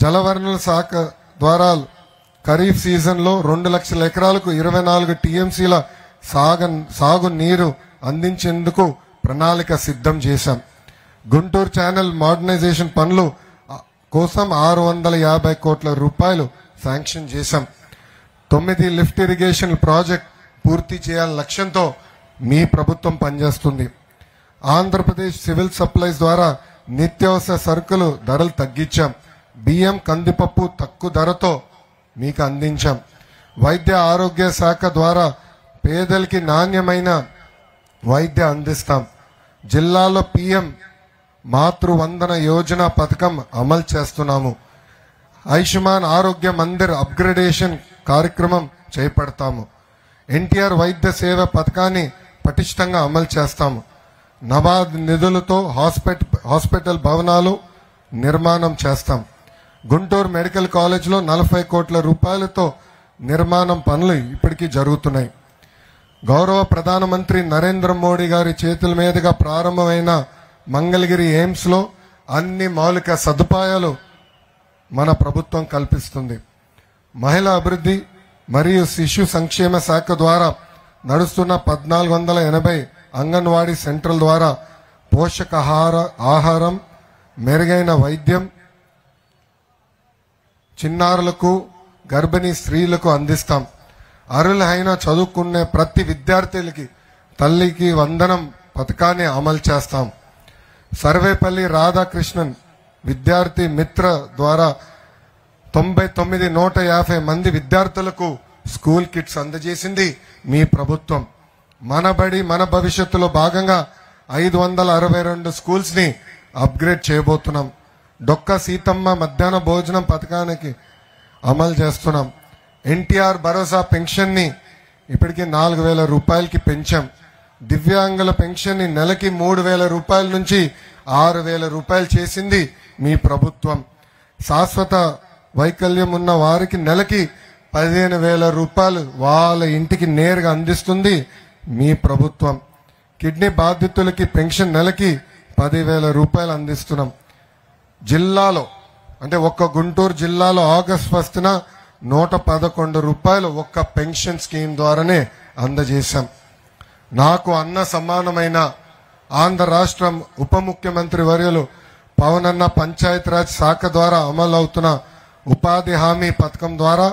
జలవనరుల శాఖ ద్వారా ఖరీఫ్ సీజన్లో 2 లక్షల ఎకరాలకు 24 టీఎంసీల సాగు నీరు అందించేందుకు ప్రణాళిక సిద్ధం చేశాం. గుంటూరు ఛానల్ మోడర్నైజేషన్ పనులు కోసం 650 కోట్ల రూపాయలు శాంక్షన్ చేశాం. 9 లిఫ్ట్ ఇరిగేషన్ ప్రాజెక్ట్ పూర్తి చేయాలని లక్ష్యంతో మీ ప్రభుత్వం పనిచేస్తుంది. ఆంధ్రప్రదేశ్ సివిల్ సప్లైస్ ద్వారా నిత్యావసర సరుకులు ధరలు తగ్గించాం. బియ్యం, కందిపప్పు తక్కువ ధరతో మీకు అందించాం. వైద్య ఆరోగ్య శాఖ ద్వారా పేదలకి నాణ్యమైన వైద్యం అందిస్తాం. జిల్లాలో పిఎం మాతృవందన యోజన పథకం అమలు చేస్తున్నాము. ఆయుష్మాన్ ఆరోగ్య మందిర్ అప్గ్రేడేషన్ కార్యక్రమం చేపడతాము. ఎన్టీఆర్ వైద్య సేవ పథకాన్ని పటిష్టంగా అమలు చేస్తాము. నబార్డ్ నిధులతో హాస్పిటల్ భవనాలు నిర్మాణం చేస్తాం. గుంటూరు మెడికల్ కాలేజ్లో 40 కోట్ల రూపాయలతో నిర్మాణం పనులు ఇప్పటికీ జరుగుతున్నాయి. గౌరవ ప్రధానమంత్రి నరేంద్ర మోడీ గారి చేతుల మీదుగా ప్రారంభమైన మంగళగిరి ఎయిమ్స్ లో అన్ని మౌలిక సదుపాయాలు మన ప్రభుత్వం కల్పిస్తుంది. మహిళా అభివృద్ధి మరియు శిశు సంక్షేమ శాఖ ద్వారా నడుస్తున్న 1480 అంగన్వాడీ సెంటర్ల ద్వారా పోషకాహారం, మెరుగైన వైద్యం చిన్నారులకు, గర్భిణీ స్త్రీలకు అందిస్తాం. అర్హులైన చదువుకునే ప్రతి విద్యార్థులకి తల్లికి వందనం పథకాన్ని అమలు చేస్తాం. సర్వేపల్లి రాధాకృష్ణన్ విద్యార్థి మిత్ర ద్వారా 150 మంది విద్యార్థులకు స్కూల్ కిట్స్ అందజేసింది మీ ప్రభుత్వం. మన బడి మన భవిష్యత్తులో భాగంగా 562 స్కూల్స్ ని అప్గ్రేడ్ చేయబోతున్నాం. డొక్క సీతమ్మ మధ్యాహ్న భోజనం పథకానికి అమలు చేస్తున్నాం. ఎన్టీఆర్ భరోసా పెన్షన్ ని ఇప్పటికి 4000 రూపాయలకి పెంచాం. దివ్యాంగుల పెన్షన్ ని నెలకి 3000 రూపాయల నుంచి 6000 రూపాయలు చేసింది మీ ప్రభుత్వం. శాశ్వత వైకల్యం ఉన్న వారికి నెలకి 15,000 రూపాయలు వాళ్ళ ఇంటికి నేరుగా అందిస్తుంది మీ ప్రభుత్వం. కిడ్నీ బాధితులకి పెన్షన్ నెలకి 10,000 రూపాయలు అందిస్తున్నాం. జిల్లాలో అంటే ఒక్క గుంటూరు జిల్లాలో ఆగస్టు 1న 111 రూపాయలు ఒక్క పెన్షన్ స్కీమ్ ద్వారానే అందజేశాం. నాకు అన్న సమానమైన ఆంధ్ర రాష్ట్రం ఉప ముఖ్యమంత్రి వర్యులు పవనన్న పంచాయతీరాజ్ శాఖ ద్వారా అమలు అవుతున్న ఉపాధి హామీ పథకం ద్వారా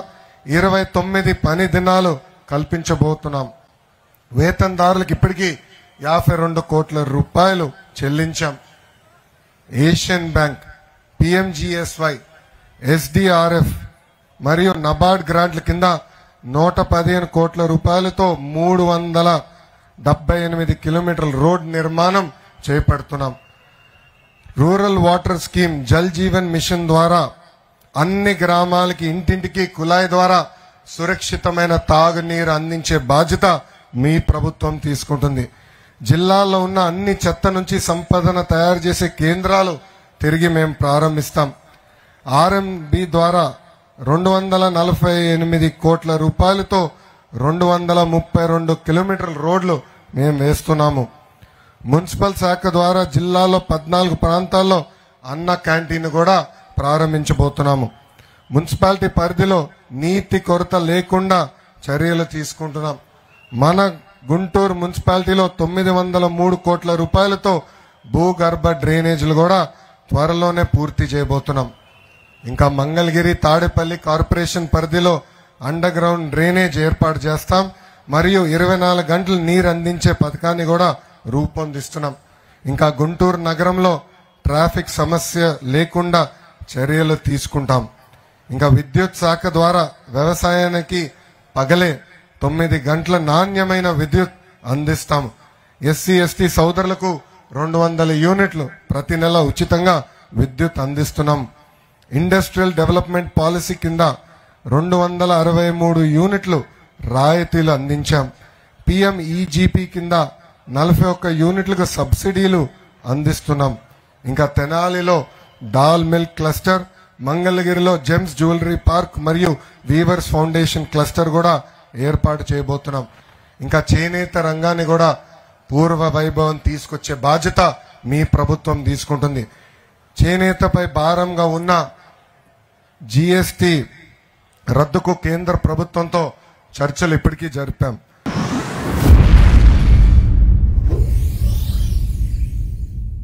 29 పని దినాలు కల్పించబోతున్నాం. వేతనదారులకు ఇప్పటికీ 52 కోట్ల రూపాయలు చెల్లించాం. ఏషియన్ బ్యాంక్, పిఎంజిఎస్వై, ఎస్డిఆర్ఎఫ్ మరియు నబార్డ్ గ్రాంట్ల కింద 115 కోట్ల రూపాయలతో 378 కిలోమీటర్ల రోడ్ నిర్మాణం చేపడుతున్నాం. Rural water scheme Jal Jeevan mission ద్వారా అన్ని గ్రామాలకి ఇంటింటికి కుళాయి ద్వారా సురక్షితమైన తాగునీరు అందించే బాధ్యత మీ ప్రభుత్వం తీసుకుంటుంది. జిల్లాలో ఉన్న అన్ని చెత్త నుంచి సంపదన తయారు చేసే కేంద్రాలు తిరిగి మేము ప్రారంభిస్తాం. ఆర్ఎంబి ద్వారా 248 కోట్ల రూపాయలతో 232 కిలోమీటర్ల రోడ్లు మేము వేస్తున్నాము. మున్సిపల్ శాఖ ద్వారా జిల్లాలో 14 ప్రాంతాల్లో అన్న క్యాంటీన్ కూడా ప్రారంభించబోతున్నాము. మున్సిపాలిటీ పరిధిలో నీటి కొరత లేకుండా చర్యలు తీసుకుంటున్నాం. మన గుంటూరు మున్సిపాలిటీలో 903 కోట్ల రూపాయలతో భూగర్భ డ్రైనేజీలు కూడా త్వరలోనే పూర్తి చేయబోతున్నాం. ఇంకా మంగళగిరి, తాడేపల్లి కార్పొరేషన్ పరిధిలో అండర్ గ్రౌండ్ డ్రైనేజ్ ఏర్పాటు చేస్తాం. మరియు 24 గంటలు నీరు అందించే పథకాన్ని కూడా రూపొందిస్తున్నాం. ఇంకా గుంటూరు నగరంలో ట్రాఫిక్ సమస్య లేకుండా చర్యలు తీసుకుంటాం. ఇంకా విద్యుత్ శాఖ ద్వారా వ్యవసాయానికి పగలే 9 గంటల నాణ్యమైన విద్యుత్ అందిస్తాము. ఎస్సీ ఎస్టీ సోదరులకు 200 యూనిట్లు ప్రతి నెల ఉచితంగా విద్యుత్ అందిస్తున్నాం. ఇండస్ట్రియల్ డెవలప్మెంట్ పాలసీ కింద 263 యూనిట్లు రాయితీలు అందించాం. పిఎంఈజీపీ కింద 41 యూనిట్లకు సబ్సిడీలు అందిస్తున్నాం. ఇంకా తెనాలిలో డాల్ మిల్క్ క్లస్టర్, మంగళగిరిలో జెమ్స్ జ్యువెలరీ పార్క్ మరియు వీవర్స్ ఫౌండేషన్ క్లస్టర్ కూడా ఏర్పాటు చేయబోతున్నాం. ఇంకా చేనేత రంగాన్ని కూడా పూర్వ వైభవం తీసుకొచ్చే బాధ్యత మీ ప్రభుత్వం తీసుకుంటుంది. చేనేతపై భారంగా ఉన్న జీఎస్టీ రద్దుకు కేంద్ర ప్రభుత్వంతో చర్చలు ఇప్పటికీ జరిపాం.